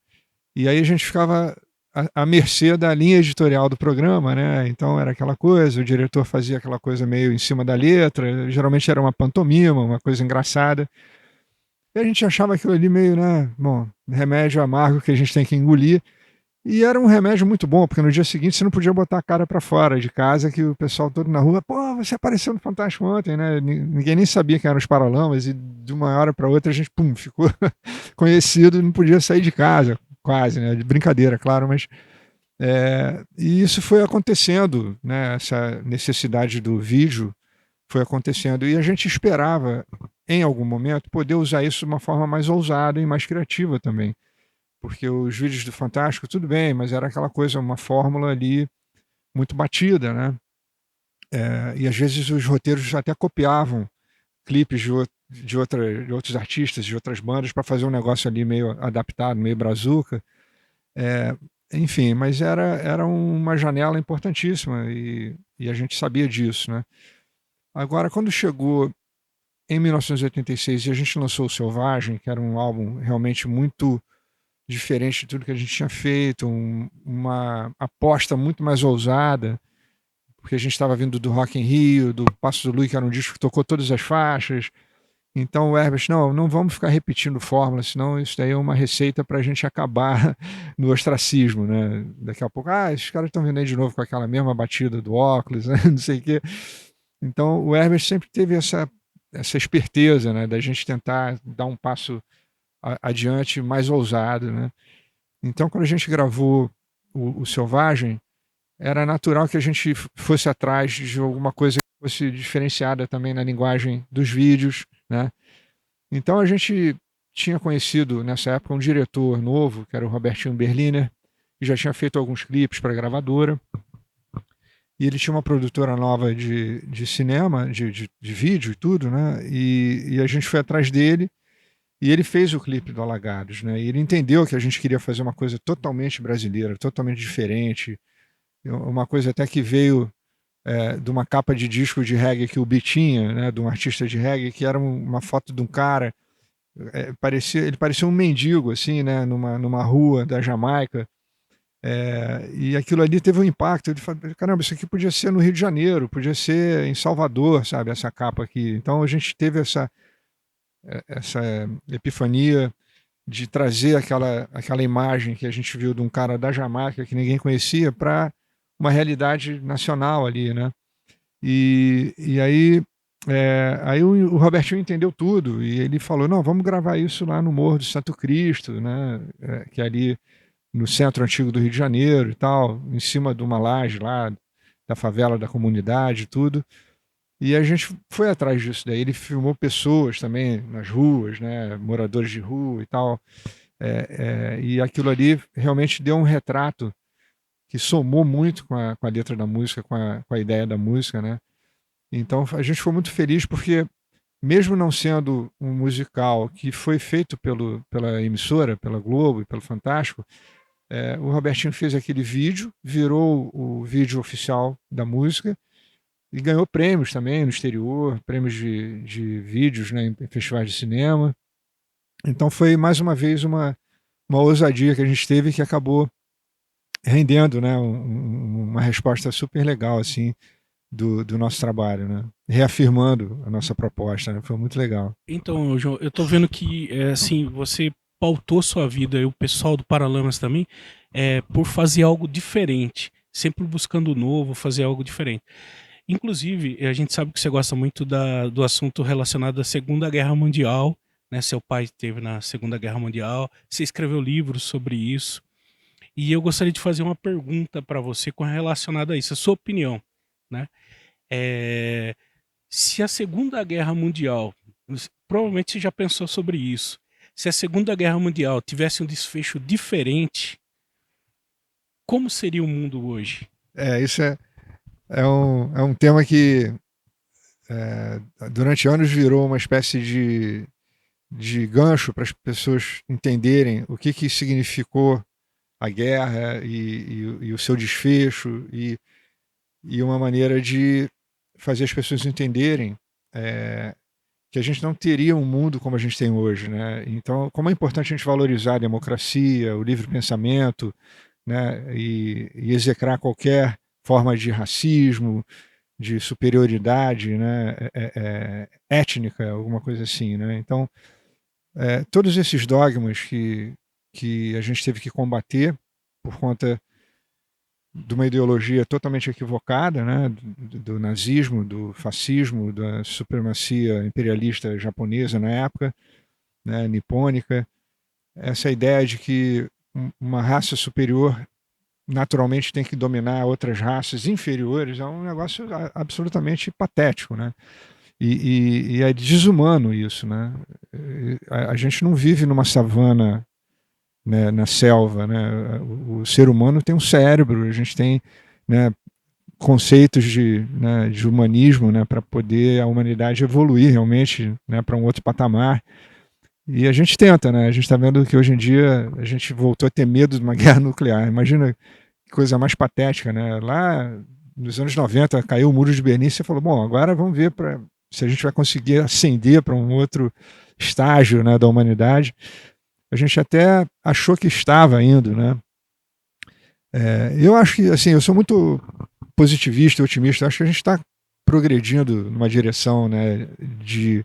E aí a gente ficava à mercê da linha editorial do programa, né? Então era aquela coisa, o diretor fazia aquela coisa meio em cima da letra, geralmente era uma pantomima, uma coisa engraçada. E a gente achava aquilo ali meio, né, bom, remédio amargo que a gente tem que engolir. E era um remédio muito bom, porque no dia seguinte você não podia botar a cara para fora de casa, que o pessoal todo na rua, pô, você apareceu no Fantástico ontem, né? Ninguém nem sabia quem eram os Paralamas, e de uma hora para outra a gente, pum, ficou conhecido e não podia sair de casa, quase, né? De brincadeira, claro, mas e isso foi acontecendo, né? Essa necessidade do vídeo foi acontecendo, e a gente esperava, em algum momento, poder usar isso de uma forma mais ousada e mais criativa também. Porque os vídeos do Fantástico, tudo bem, mas era aquela coisa, uma fórmula ali muito batida, né? E às vezes os roteiros até copiavam clipes de outros artistas, de outras bandas, para fazer um negócio ali meio adaptado, meio brazuca. É, enfim, mas era uma janela importantíssima e a gente sabia disso, né? Agora, quando chegou em 1986 e a gente lançou o Selvagem, que era um álbum realmente muito diferente de tudo que a gente tinha feito, uma aposta muito mais ousada, porque a gente estava vindo do Rock in Rio, do Passos do Lui, que era um disco que tocou todas as faixas. Então o Herbert, não vamos ficar repetindo fórmula, senão isso daí é uma receita para a gente acabar no ostracismo, né? Daqui a pouco, esses caras estão vindo aí de novo com aquela mesma batida do óculos, né? Não sei o quê. Então o Herbert sempre teve essa esperteza, né? Da gente tentar dar um passo adiante mais ousado, né? Então quando a gente gravou o Selvagem, era natural que a gente fosse atrás de alguma coisa que fosse diferenciada também na linguagem dos vídeos, né? Então a gente tinha conhecido nessa época um diretor novo, que era o Robertinho Berliner, que já tinha feito alguns clipes para a gravadora, e ele tinha uma produtora nova de cinema, de vídeo e tudo, né? E a gente foi atrás dele, e ele fez o clipe do Alagados, né? E ele entendeu que a gente queria fazer uma coisa totalmente brasileira, totalmente diferente, uma coisa até que veio de uma capa de disco de reggae que o Bi tinha, né, de um artista de reggae, que era uma foto de um cara, ele parecia um mendigo, assim, né, numa rua da Jamaica, e aquilo ali teve um impacto. Ele falou, caramba, isso aqui podia ser no Rio de Janeiro, podia ser em Salvador, sabe, essa capa aqui. Então a gente teve essa epifania de trazer aquela imagem que a gente viu de um cara da Jamaica que ninguém conhecia para uma realidade nacional ali, né? E aí o Robertinho entendeu tudo e ele falou, não, vamos gravar isso lá no Morro do Santo Cristo, né? Que é ali no centro antigo do Rio de Janeiro e tal, em cima de uma laje lá da favela da comunidade e tudo. E a gente foi atrás disso daí. Ele filmou pessoas também nas ruas, né? Moradores de rua e tal. E aquilo ali realmente deu um retrato que somou muito com a letra da música, com a ideia da música, né? Então a gente foi muito feliz porque, mesmo não sendo um musical que foi feito pela emissora, pela Globo e pelo Fantástico, o Robertinho fez aquele vídeo, virou o vídeo oficial da música e ganhou prêmios também no exterior, prêmios de vídeos, né, em festivais de cinema. Então foi mais uma vez uma ousadia que a gente teve que acabou rendendo, né, uma resposta super legal assim do nosso trabalho, né, reafirmando a nossa proposta, né, foi muito legal. Então, João, eu tô vendo que assim, você pautou sua vida e o pessoal do Paralamas também por fazer algo diferente, sempre buscando o novo, fazer algo diferente. Inclusive, a gente sabe que você gosta muito do assunto relacionado à Segunda Guerra Mundial, né? Seu pai esteve na Segunda Guerra Mundial, você escreveu livros sobre isso. E eu gostaria de fazer uma pergunta para você relacionada a isso, a sua opinião, né? Se a Segunda Guerra Mundial, provavelmente você já pensou sobre isso, se a Segunda Guerra Mundial tivesse um desfecho diferente, como seria o mundo hoje? Isso é um tema que durante anos virou uma espécie de gancho para as pessoas entenderem o que significou a guerra e o seu desfecho e uma maneira de fazer as pessoas entenderem que a gente não teria um mundo como a gente tem hoje, né? Então, como é importante a gente valorizar a democracia, o livre pensamento, né? E execrar qualquer forma de racismo, de superioridade, né? Étnica, alguma coisa assim, né? Então, todos esses dogmas que a gente teve que combater por conta de uma ideologia totalmente equivocada, né, do nazismo, do fascismo, da supremacia imperialista japonesa na época, né, nipônica, essa ideia de que uma raça superior naturalmente tem que dominar outras raças inferiores é um negócio absolutamente patético, né? E é desumano isso, né? A gente não vive numa savana, né, na selva, né? O ser humano tem um cérebro, a gente tem, né, conceitos de humanismo, né, para poder a humanidade evoluir realmente, né, para um outro patamar. E a gente tenta, né? A gente está vendo que hoje em dia a gente voltou a ter medo de uma guerra nuclear. Imagina que coisa mais patética, né? Lá nos anos 90 caiu o muro de Berlim e você falou, bom, agora vamos ver se a gente vai conseguir ascender para um outro estágio, né, da humanidade. a gente até achou que estava indo, né? Eu acho que, assim, eu sou muito positivista e otimista. Acho que a gente está progredindo numa direção, né, de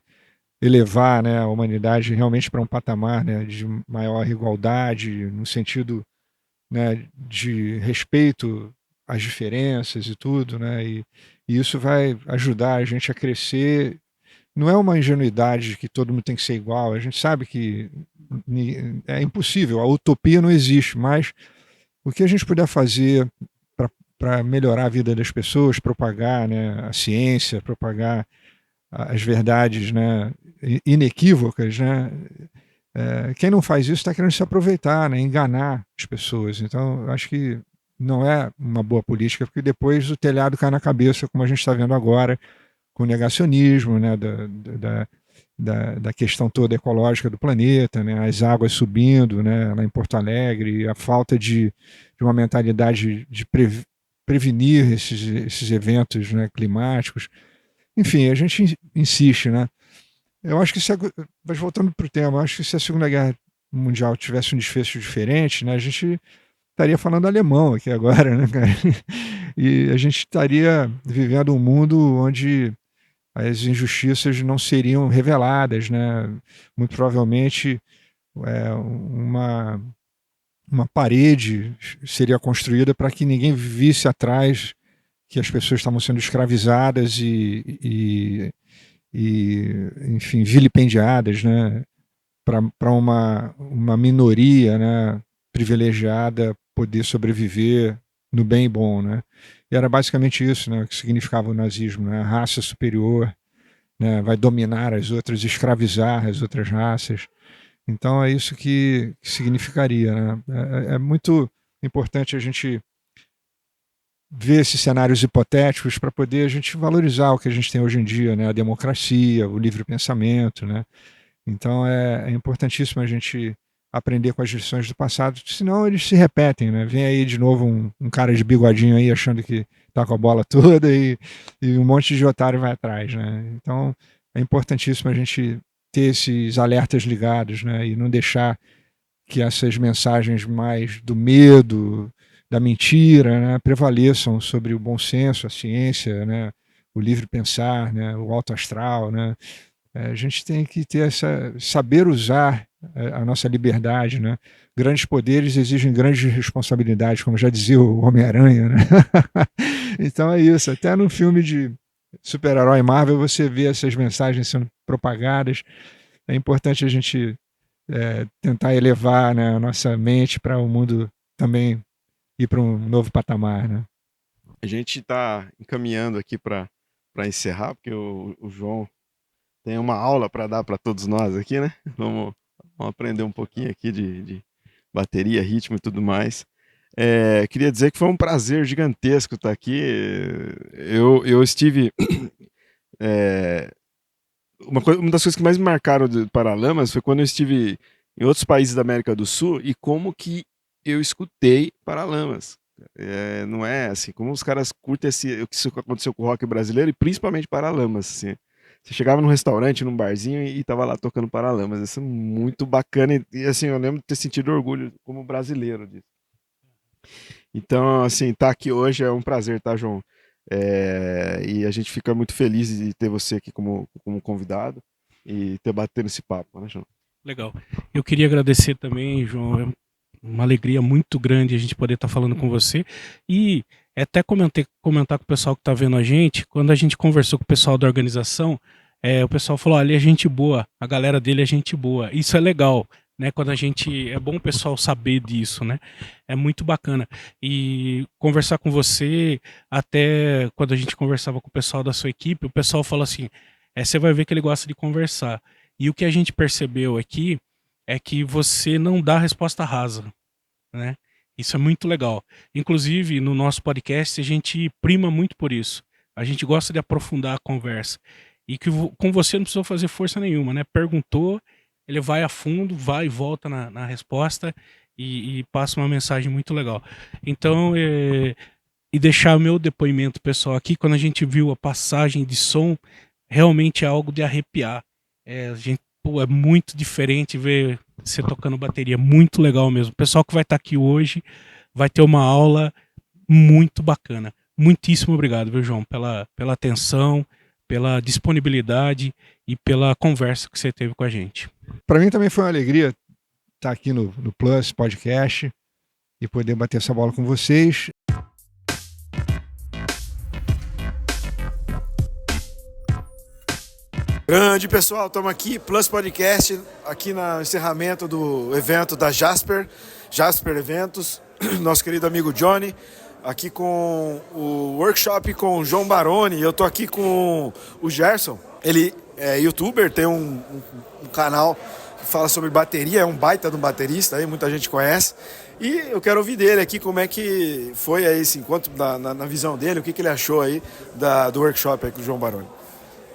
elevar, né, a humanidade realmente para um patamar, né, de maior igualdade, no sentido, né, de respeito às diferenças e tudo, né, e isso vai ajudar a gente a crescer. Não é uma ingenuidade de que todo mundo tem que ser igual. A gente sabe que é impossível, a utopia não existe, mas o que a gente puder fazer para melhorar a vida das pessoas, propagar, né, a ciência, propagar as verdades, né, inequívocas, né, quem não faz isso está querendo se aproveitar, né, enganar as pessoas. Então, eu acho que não é uma boa política, porque depois o telhado cai na cabeça, como a gente está vendo agora, com o negacionismo, né, da questão toda ecológica do planeta, né, as águas subindo, né, lá em Porto Alegre, a falta de uma mentalidade de prevenir esses eventos, né, climáticos. Enfim, a gente insiste, né? Eu acho que mas voltando para o tema, eu acho que se a Segunda Guerra Mundial tivesse um desfecho diferente, né, a gente estaria falando alemão aqui agora, né, cara? E a gente estaria vivendo um mundo onde as injustiças não seriam reveladas, né? Muito provavelmente uma parede seria construída para que ninguém visse atrás que as pessoas estavam sendo escravizadas enfim, vilipendiadas, né? Para uma minoria, né, privilegiada poder sobreviver no bem e bom, né? E era basicamente isso, né, que significava o nazismo, né? A raça superior, né, vai dominar as outras, escravizar as outras raças. Então é isso que significaria, né? É muito importante a gente ver esses cenários hipotéticos para poder a gente valorizar o que a gente tem hoje em dia, né? A democracia, o livre pensamento, né? Então é importantíssimo a gente aprender com as lições do passado, senão eles se repetem, né? Vem aí de novo um cara de bigodinho aí achando que tá com a bola toda e um monte de otário vai atrás, né? Então é importantíssimo a gente ter esses alertas ligados, né? E não deixar que essas mensagens mais do medo, da mentira, né, prevaleçam sobre o bom senso, a ciência, né, o livre pensar, né, o alto astral, né. A gente tem que ter saber usar a nossa liberdade, né. Grandes poderes exigem grandes responsabilidades, como já dizia o Homem-Aranha, né. Então é isso. Até no filme de super-herói Marvel você vê essas mensagens sendo propagadas. É importante a gente tentar elevar, né, a nossa mente para o mundo também ir para um novo patamar, né? A gente está encaminhando aqui para encerrar, porque o João tem uma aula para dar para todos nós aqui, né? Vamos aprender um pouquinho aqui de bateria, ritmo e tudo mais. Queria dizer que foi um prazer gigantesco estar aqui. Eu estive. Uma das coisas que mais me marcaram de Paralamas foi quando eu estive em outros países da América do Sul e como que eu escutei Paralamas. Não é assim, como os caras curtem o que aconteceu com o rock brasileiro e principalmente Paralamas. Assim. Você chegava num restaurante, num barzinho e tava lá tocando Paralamas. Isso é muito bacana e assim, eu lembro de ter sentido orgulho como brasileiro disso. Então, assim, estar aqui hoje é um prazer, tá, João? E a gente fica muito feliz de ter você aqui como convidado e ter batendo esse papo, né, João? Legal. Eu queria agradecer também, João. É uma alegria muito grande a gente poder estar falando com você. E até comentar com o pessoal que está vendo a gente, quando a gente conversou com o pessoal da organização, o pessoal falou: olha, é gente boa, a galera dele é gente boa. Isso é legal, né? Quando a gente. É bom o pessoal saber disso, né? É muito bacana. E conversar com você, até quando a gente conversava com o pessoal da sua equipe, o pessoal fala assim: você vai ver que ele gosta de conversar. E o que a gente percebeu aqui é que você não dá resposta rasa, né? Isso é muito legal. Inclusive, no nosso podcast, a gente prima muito por isso. A gente gosta de aprofundar a conversa. E que com você não precisou fazer força nenhuma, né? Perguntou, ele vai a fundo, vai e volta na resposta e passa uma mensagem muito legal. Então, e deixar o meu depoimento pessoal aqui, quando a gente viu a passagem de som, realmente é algo de arrepiar. A gente pô, é muito diferente ver você tocando bateria, muito legal mesmo. O pessoal que vai estar aqui hoje vai ter uma aula muito bacana. Muitíssimo obrigado, viu, João, pela atenção, pela disponibilidade e pela conversa que você teve com a gente. Para mim também foi uma alegria estar aqui no Plus Podcast e poder bater essa bola com vocês. Grande pessoal, estamos aqui, Plus Podcast, aqui no encerramento do evento da Jasper Eventos, nosso querido amigo Johnny, aqui com o workshop com o João Baroni. Eu estou aqui com o Gerson, ele é youtuber, tem um canal que fala sobre bateria, é um baita de um baterista, aí muita gente conhece, e eu quero ouvir dele aqui como é que foi aí esse encontro na visão dele, o que ele achou aí do workshop aí com o João Baroni.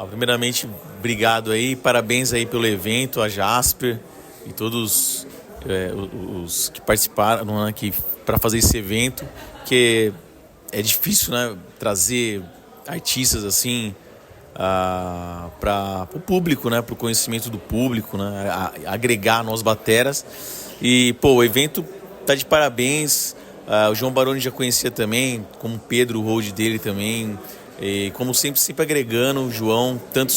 Primeiramente, obrigado aí, parabéns aí pelo evento, a Jasper e todos os que participaram, né, aqui para fazer esse evento, que é difícil, né, trazer artistas assim para o público, né, para o conhecimento do público, né, agregar nós bateras. E pô, o evento tá de parabéns. O João Baroni já conhecia também, como Pedro, o road dele também. E como sempre agregando o João, tanto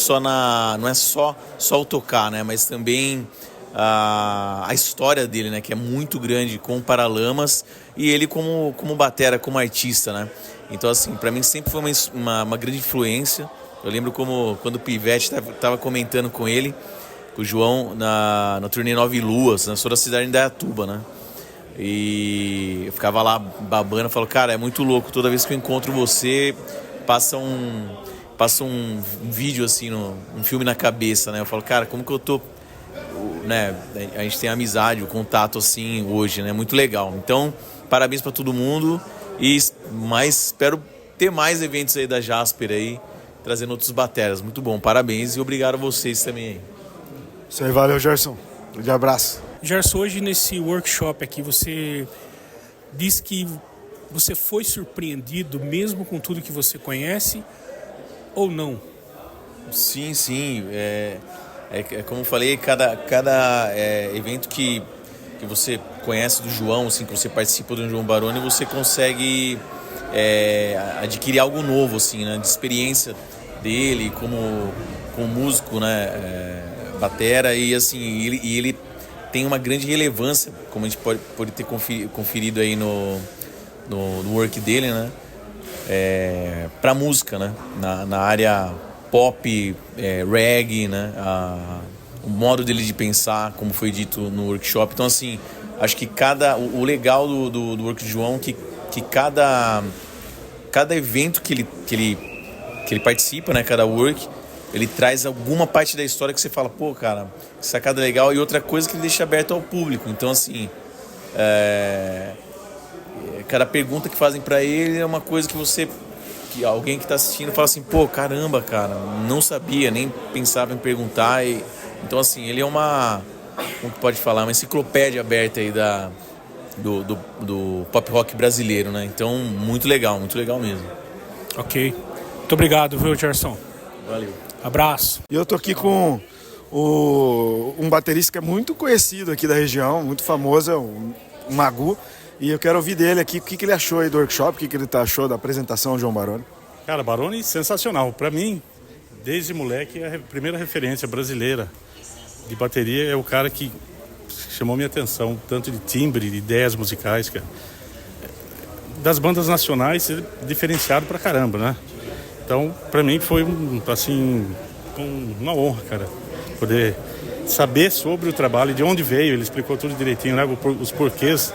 não é só o tocar, né, mas também a história dele, né, que é muito grande com o Paralamas, e ele como batera, como artista, né. Então assim, para mim sempre foi uma grande influência. Eu lembro quando o Pivete estava comentando com ele, com o João, na turnê Nove Luas, na sua da cidade de Indaiatuba, né. E eu ficava lá babando, falo, cara, é muito louco, toda vez que eu encontro você, passa um vídeo assim, um filme na cabeça, né? Eu falo, cara, como que eu tô, né? A gente tem amizade, o contato assim hoje, né? Muito legal. Então, parabéns para todo mundo mas espero ter mais eventos aí da Jasper aí, trazendo outros bateras. Muito bom, parabéns e obrigado a vocês também aí. Isso aí, valeu, Gerson. Um grande abraço. Gerson, hoje nesse workshop aqui, você disse que você foi surpreendido mesmo com tudo que você conhece ou não? Sim. É como eu falei, cada evento que você conhece do João, assim, que você participa do João Baroni, você consegue adquirir algo novo, assim, né, de experiência dele como músico, né, batera, e assim, ele tem uma grande relevância, como a gente pode ter conferido aí no work dele, né? Pra música, né? Na área pop, reggae, né? O modo dele de pensar, como foi dito no workshop. Então, assim, acho que o legal do work de João que cada evento que ele participa, né? Cada work, ele traz alguma parte da história que você fala, pô, cara, sacada legal. E outra coisa que ele deixa aberto ao público. Então, assim, cada pergunta que fazem pra ele é uma coisa que alguém que tá assistindo fala assim, pô, caramba, cara, não sabia, nem pensava em perguntar. Então, assim, ele é como pode falar, uma enciclopédia aberta aí do pop rock brasileiro, né? Então, muito legal mesmo. Ok. Muito obrigado, viu, Gerson? Valeu. Abraço. E eu tô aqui com um baterista que é muito conhecido aqui da região, muito famoso, é o Magu. E eu quero ouvir dele aqui o que ele achou aí do workshop, o que ele achou da apresentação do João Baroni. Cara, Baroni sensacional. Para mim, desde moleque, a primeira referência brasileira de bateria é o cara que chamou minha atenção, tanto de timbre, de ideias musicais, cara. Das bandas nacionais, diferenciado pra caramba, né? Então, para mim foi uma honra, cara, poder saber sobre o trabalho e de onde veio. Ele explicou tudo direitinho, né? Os porquês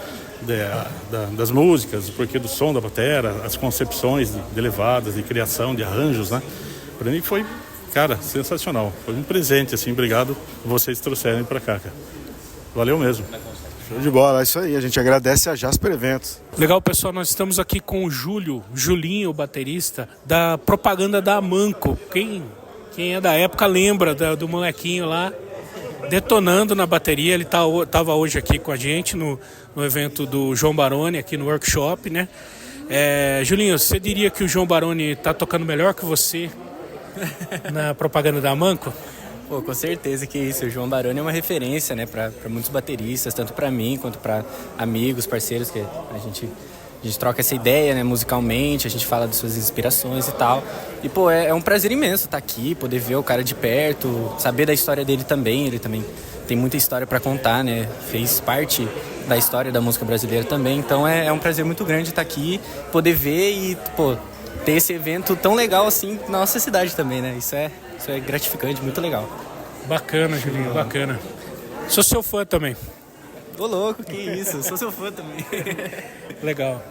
das músicas, o porquê do som da batera, as concepções de levadas, de criação, de arranjos, né? Para mim foi, cara, sensacional. Foi um presente, assim, obrigado por vocês trouxerem para cá, cara. Valeu mesmo. Show de bola, é isso aí. A gente agradece a Jasper Eventos. Legal, pessoal, nós estamos aqui com o Julinho, o baterista, da propaganda da Amanco. Quem é da época lembra do molequinho lá, detonando na bateria. Ele tava hoje aqui com a gente no evento do João Baroni, aqui no workshop, né? Julinho, você diria que o João Baroni tá tocando melhor que você na propaganda da Amanco? Pô, com certeza que isso. O João Baroni é uma referência, né, para muitos bateristas, tanto para mim quanto para amigos, parceiros, que a gente troca essa ideia, né, musicalmente, a gente fala das suas inspirações e tal. E, pô, é um prazer imenso estar aqui, poder ver o cara de perto, saber da história dele também. Ele também tem muita história para contar, né, fez parte da história da música brasileira também. Então é um prazer muito grande estar aqui, poder ver e, pô, ter esse evento tão legal assim na nossa cidade também, né? Isso é gratificante, muito legal. Bacana, Julinho, bacana. Sou seu fã também. Ô louco, que isso, sou seu fã também. Legal.